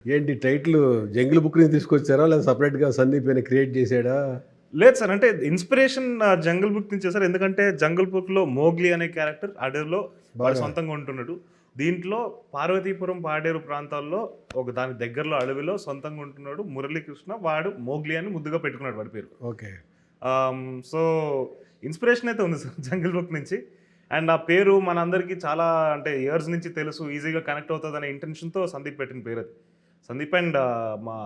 ఏంటి title 'jungle book' నుంచి తీసుకొచ్చారా? లేదా సెపరేట్‌గా సందీప్ ఏమైనా క్రియేట్ చేసాడా? లేదు సార్. అంటే ఇన్‌స్పిరేషన్ 'జంగిల్ బుక్' నుంచే సార్. ఎందుకంటే 'జంగిల్ బుక్‌లో' మోగ్లీ అనే క్యారెక్టర్ అడవిలో వాడు బాగా సొంతంగా ఉంటున్నాడు. దీంట్లో పార్వతీపురం, పాడేరు ప్రాంతాల్లో ఒక దాని దగ్గరలో అడవిలో సొంతంగా ఉంటున్నాడు మురళీకృష్ణ. వాడు మోగ్లీ అని ముద్దుగా పెట్టుకున్నాడు వాడి పేరు. ఓకే. సో, ఇన్‌స్పిరేషన్ అయితే ఉంది సార్ 'జంగిల్ బుక్' నుంచి. అండ్ ఆ పేరు మనందరికీ చాలా అంటే ఇయర్స్ నుంచి తెలుసు. ఈజీగా కనెక్ట్ అవుతదనే ఇంటెన్షన్‌తో సందీప్ పెట్టిన పేరది. సందీప్ అండ్ మా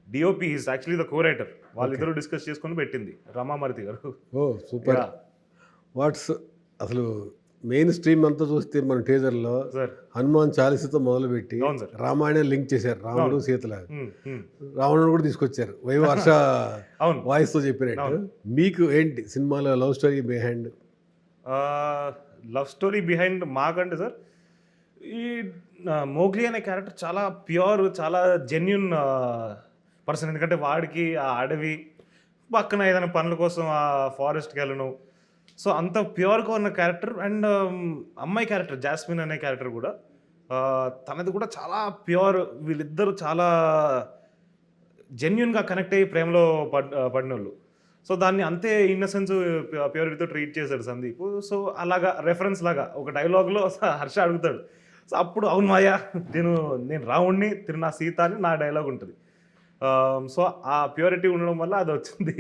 DOP is actually the co writer. Okay. వాళ్ళిద్దరూ డిస్కస్ చేసుకొని పెట్టింది. రమామూర్తి గారు. ఓహ్! సూపర్. యాహ్! వాట్స్ అసలు మెయిన్ స్ట్రీమ్ అంతా చూస్తే మన టీజర్‌లో సార్. హనుమాన్ చాలీసాతో మొదలుపెట్టి అవును సార్. రామాయణం లింక్ చేశారు. రాముడు, అవును. సీతలాగా. హ్మ్. హ్మ్. రావణుడు కూడా తీసుకొచ్చారు. వైవర్ష అవును. వాయిస్‌తో చెప్పినట్టు. అవును. మీకు ఏంటి సినిమాలో love story behind? Love story behind మాకంటే సార్, ఈ 'మోగ్లీ' అనే క్యారెక్టర్ చాలా ప్యూర్, చాలా జెన్యూన్ పర్సన్. ఎందుకంటే వాడికి ఆ అడవి, పక్కన ఏదైనా పనుల కోసం ఆ ఫారెస్ట్‌కెళ్ళను. సో, అంత ప్యూర్‌గా ఉన్న క్యారెక్టర్. అండ్ అమ్మాయి క్యారెక్టర్ 'జాస్మిన్' అనే క్యారెక్టర్ కూడా తనది కూడా చాలా ప్యూర్. వీళ్ళిద్దరూ చాలా జెన్యూన్‌గా కనెక్ట్ అయ్యి ప్రేమలో పడినోళ్ళు. సో, దాన్ని అంతే ఇన్నసెన్స్, ప్యూరిటీతో ట్రీట్ చేశాడు సందీప్. సో, అలాగా రెఫరెన్స్ లాగా ఒక డైలాగ్‌లో హర్ష అడుగుతాడు. సో, అప్పుడు అవును మాయా నేను రాముడిని, తిను నా సీత అని నా డైలాగ్ ఉంటది. సో, ఆ ప్యూరిటీ ఉండడం వల్ల అదొచ్చింది.